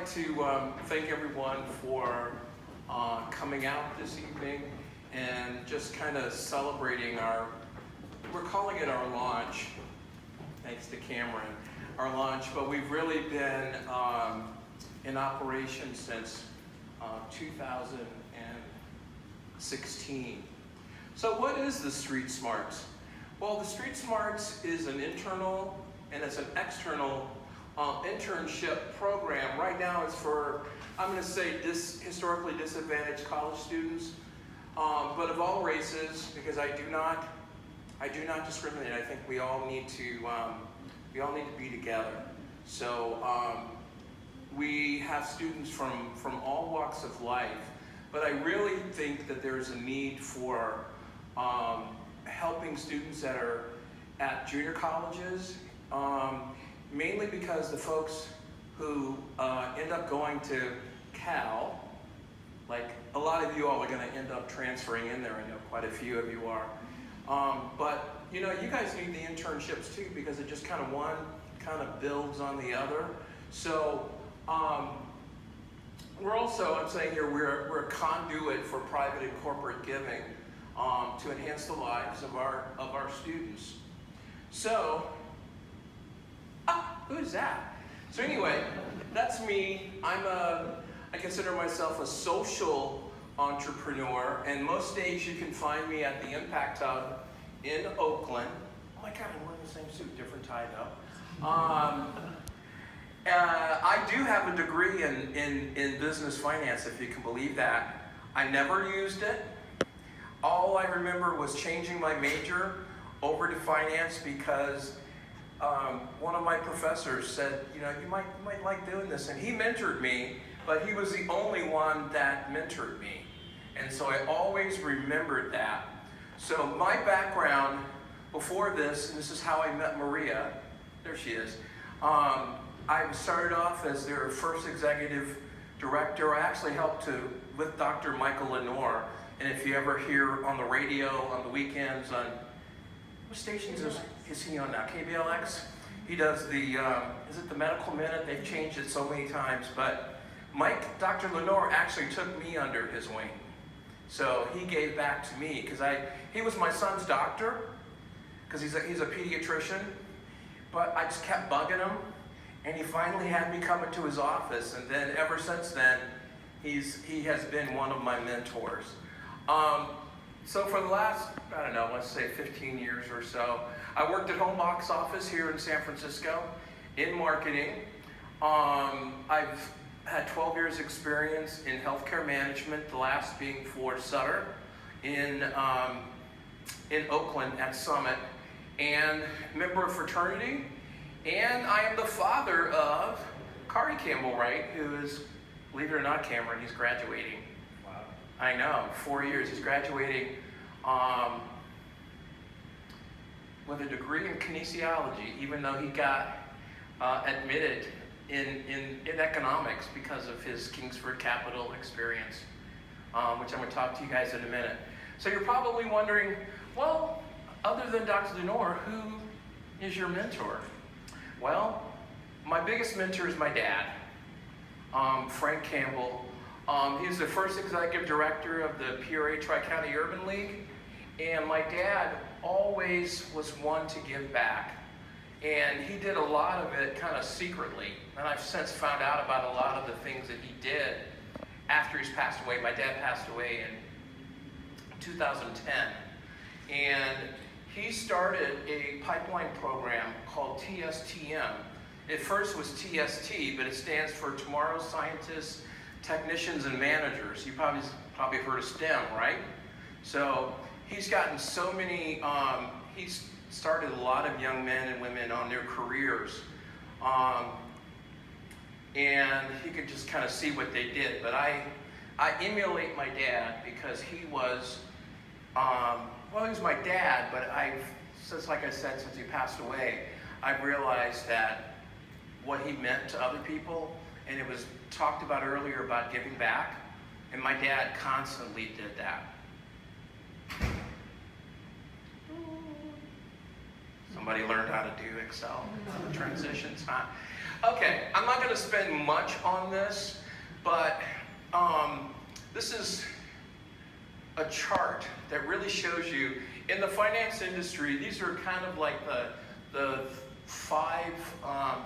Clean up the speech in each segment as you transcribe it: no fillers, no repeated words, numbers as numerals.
like to thank everyone for coming out this evening and just kind of celebrating we're calling it our launch, thanks to Cameron, our launch, but we've really been in operation since 2016. So what is the Street Smarts? Well, the Street Smarts is an internal and it's an external internship program. Right now it's for, I'm going to say, historically disadvantaged college students, but of all races, because I do not discriminate. I think we all need to be together. So we have students from all walks of life, but I really think that there's a need for helping students that are at junior colleges, mainly because the folks who end up going to Cal, like a lot of you all are going to end up transferring in there. I know quite a few of you are. But you know, you guys need the internships too, because it just kind of one kind of builds on the other. So we're also, I'm saying here, we're a conduit for private and corporate giving to enhance the lives of our students. So, who's that? So anyway, that's me. I consider myself a social entrepreneur, and most days you can find me at the Impact Hub in Oakland. Oh my God, I'm wearing the same suit, different tie though. I do have a degree in business finance, if you can believe that. I never used it. All I remember was changing my major over to finance because one of my professors said, you know, you might like doing this, and he mentored me, but he was the only one that mentored me. And so I always remembered that. So my background before this, and this is how I met Maria, there she is. I started off as their first executive director. I actually helped with Dr. Michael Lenore, and if you ever hear on the radio on the weekends on, what stations is he on now? KBLX? He does the, is it the Medical Minute? They've changed it so many times, but Dr. Lenore actually took me under his wing. So he gave back to me, because he was my son's doctor, because he's a pediatrician, but I just kept bugging him, and he finally had me come into his office, and then ever since then, he has been one of my mentors. So for the last, I don't know, let's say 15 years or so, I worked at Home Box Office here in San Francisco in marketing. I've had 12 years experience in healthcare management, the last being for Sutter in Oakland at Summit, and member of fraternity. And I am the father of Campbell, right, who is, believe it or not, Cameron, he's graduating. Wow. I know, 4 years. He's graduating with a degree in kinesiology, even though he got admitted in economics because of his Kingsford Capital experience, which I'm going to talk to you guys in a minute. So you're probably wondering, well, other than Dr. Lenore, who is your mentor? Well, my biggest mentor is my dad, Frank Campbell. He's the first executive director of the PRA Tri-County Urban League, and my dad always was one to give back. And he did a lot of it kind of secretly, and I've since found out about a lot of the things that he did after he's passed away. My dad passed away in 2010, and he started a pipeline program called TSTM. It first was TST, but it stands for Tomorrow's Scientists, Technicians, and Managers. You probably have heard of STEM, right? So he's gotten so many, he's started a lot of young men and women on their careers. And he could just kind of see what they did. But I emulate my dad because he was, well, he was my dad, but like I said, since he passed away, I've realized that what he meant to other people, and it was talked about earlier about giving back, and my dad constantly did that. Somebody learned how to do Excel transitions, huh? Okay, I'm not going to spend much on this, but this is a chart that really shows you, in the finance industry, these are kind of like the five,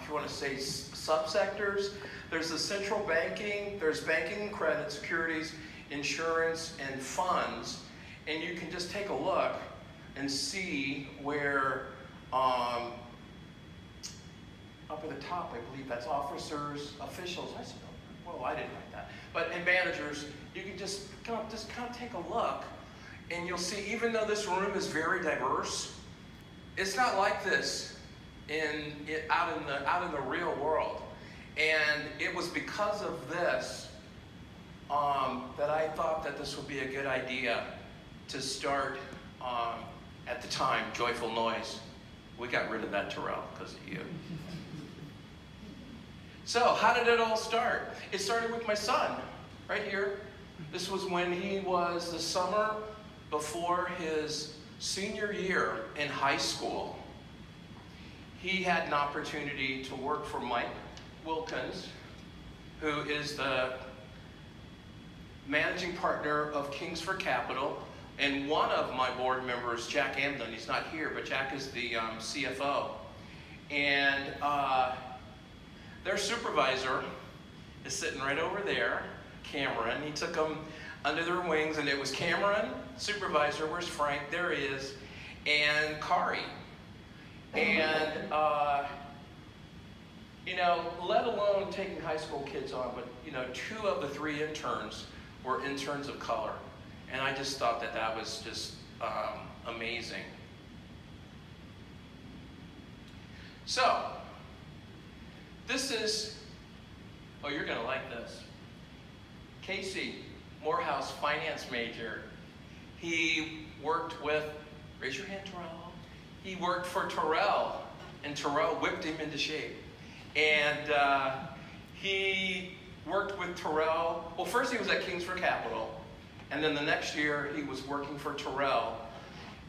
if you want to say, subsectors. There's the central banking, there's banking and credit, securities, insurance, and funds. And you can just take a look and see where, up at the top, I believe that's officers, officials, I said, well, I didn't write that. But in managers, you can just kind of take a look, and you'll see, even though this room is very diverse, it's not like this out in the real world. And it was because of this that I thought that this would be a good idea to start, at the time, Joyful Noise. We got rid of that Terrell because of you. So how did it all start? It started with my son, right here. This was when he was the summer before his senior year in high school. He had an opportunity to work for Mike Wilkins, who is the managing partner of Kingsford Capital, and one of my board members, Jack Amden. He's not here, but Jack is the CFO. And their supervisor is sitting right over there, Cameron. He took them under their wings, and it was Cameron, supervisor, where's Frank? There he is, and Kari. And, let alone taking high school kids on, but, 2 of the 3 interns were interns of color. And I just thought that was just amazing. So, this is, oh, you're going to like this. Casey Morehouse, finance major. He worked with, raise your hand, Terrell. He worked for Terrell, and Terrell whipped him into shape. And he worked with Terrell. Well, first he was at Kingsford Capital, and then the next year he was working for Terrell,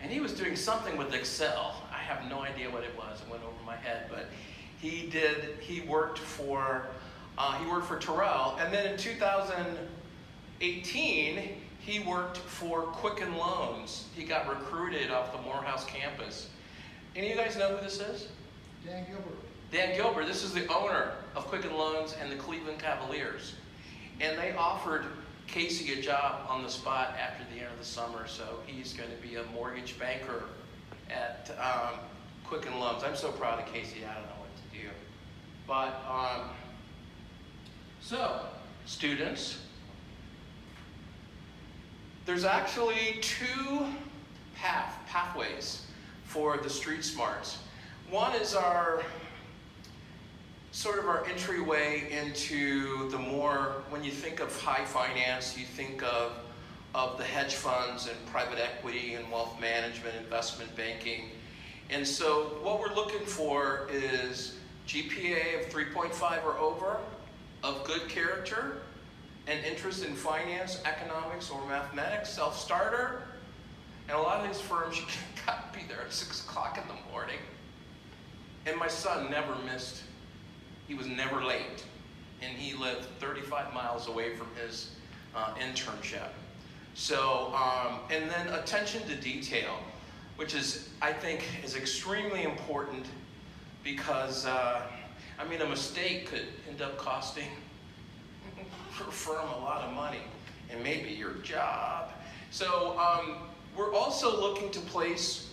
and he was doing something with Excel. I have no idea what it was. It went over my head, but he worked for Terrell, and then in 2018 he worked for Quicken Loans. He got recruited off the Morehouse campus. Any of you guys know who this is? Dan Gilbert. Dan Gilbert. This is the owner of Quicken Loans and the Cleveland Cavaliers. And they offered Casey a job on the spot after the end of the summer, so he's going to be a mortgage banker at Quicken Loans. I'm so proud of Casey, I don't know what to do. But, so, students, there's actually 2 pathways for the street smarts. One is our entryway into the more, when you think of high finance, you think of the hedge funds and private equity and wealth management, investment banking. And so what we're looking for is GPA of 3.5 or over, of good character, and interest in finance, economics, or mathematics, self-starter. And a lot of these firms, you got to be there at 6 o'clock in the morning. And my son never missed. He was never late. And he lived 35 miles away from his internship. So, and then attention to detail, which is, I think, is extremely important because, a mistake could end up costing your firm a lot of money and maybe your job. So, we're also looking to place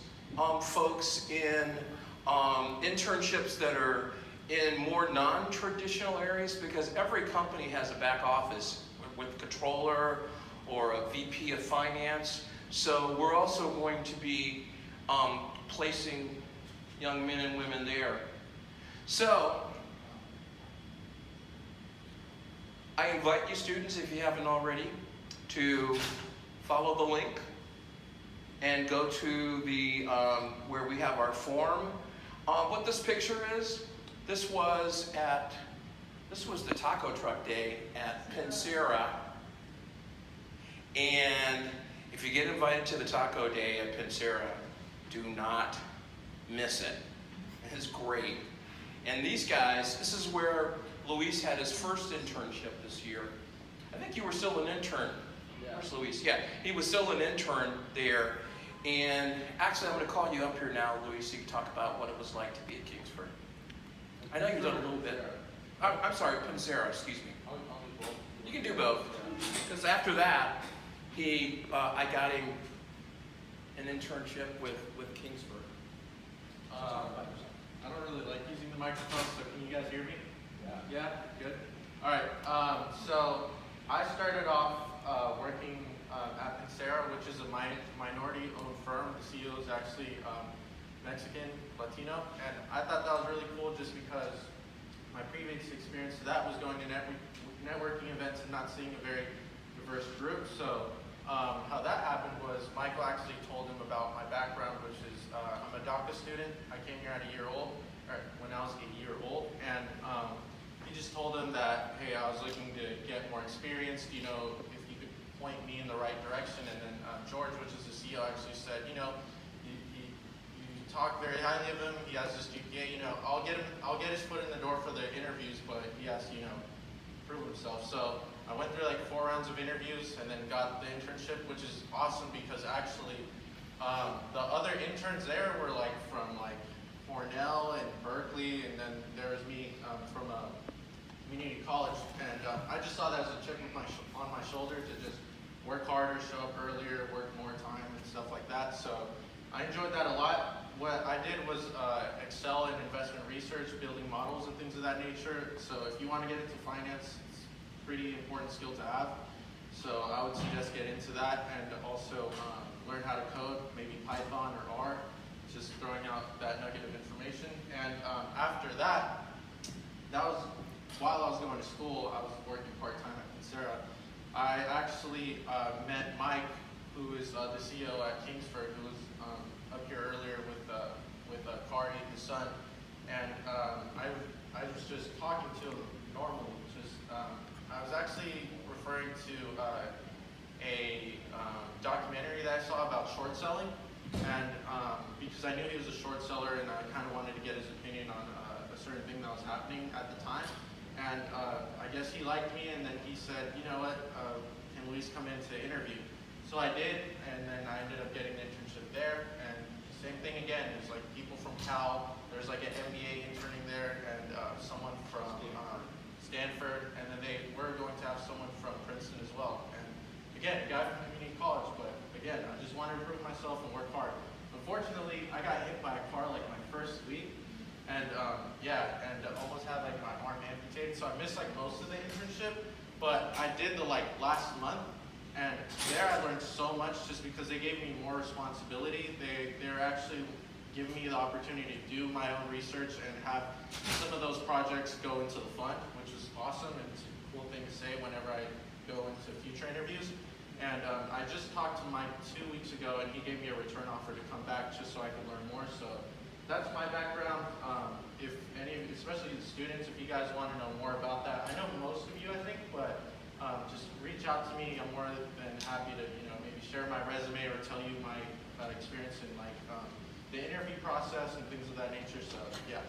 folks in internships that are in more non-traditional areas, because every company has a back office with a controller or a VP of finance. So we're also going to be placing young men and women there. So I invite you, students, if you haven't already, to follow the link and go to the where we have our form. What this picture is, this was the taco truck day at Pensera. And if you get invited to the taco day at Pensera, do not miss it. It's great. And these guys, this is where Luis had his first internship this year. I think you were still an intern. Yeah. Where's Luis? Yeah, he was still an intern there. And actually, I'm going to call you up here now, Luis, so you can talk about what it was like to be at Kingsford. I know you've done a little bit. I'm sorry, Pincera, excuse me. I'll do both. You can do both. Because after that, I got him an internship with Kingsford. I don't really like using the microphone, so can you guys hear me? Yeah? Good? All right. So I started off working at Pincera, which is a minority-owned firm. The CEO is actually Mexican, Latino, and I thought that was really cool just because my previous experience to that was going to networking events and not seeing a very diverse group. So how that happened was Michael actually told him about my background, which is I'm a DACA student. I came here at when I was a year old, and he just told him that, hey, I was looking to get more experience, you know, if you could point me in the right direction. And then George, which is the CEO, actually said, you know, you talk very highly of him. He has this GPA, you know, I'll get his foot in the door for the interviews, but he has to, you know, prove himself. So I went through like 4 rounds of interviews and then got the internship, which is awesome because actually the other interns there were like from like Cornell and Berkeley, and then there was me from a community college, and I just saw that as a chip on my shoulder to just work harder, show up earlier, work more time and stuff like that. So I enjoyed that a lot. What I did was excel in investment research, building models and things of that nature. So if you want to get into finance, it's a pretty important skill to have. So I would suggest get into that, and also learn how to code, maybe Python or R, just throwing out that nugget of information. And after that was while I was going to school. I was working part-time at Pincera. I actually met Mike, who is the CEO at Kingsford, who was up here earlier with Kari, his son. And I was just talking to him normally. I was actually referring to a documentary that I saw about short selling, and because I knew he was a short seller, and I kind of wanted to get his opinion on a certain thing that was happening at the time. And I guess he liked me, and then he said, you know what, can Luis come in to interview? So I did, and then I ended up getting an internship there. And same thing again, there's like people from Cal, there's like an MBA interning there, and someone from Stanford, and then they were going to have someone from Princeton as well. And again, a guy from community college, but again, I just wanted to prove myself and work hard. Unfortunately, I got hit by a car like my first week, and almost had like my arm amputated, so I missed like most of the internship, but I did the like last month, and there I learned so much just because they gave me more responsibility. They're actually giving me the opportunity to do my own research and have some of those projects go into the fund, which is awesome, and it's a cool thing to say whenever I go into future interviews. And I just talked to Mike 2 weeks ago, and he gave me a return offer to come back just so I could learn more. So that's my background. If any, especially the students, if you guys want to know more about that, I know most of you, I think, but just reach out to me. I'm more than happy to, you know, maybe share my resume or tell you my experience in like the interview process and things of that nature. So yeah.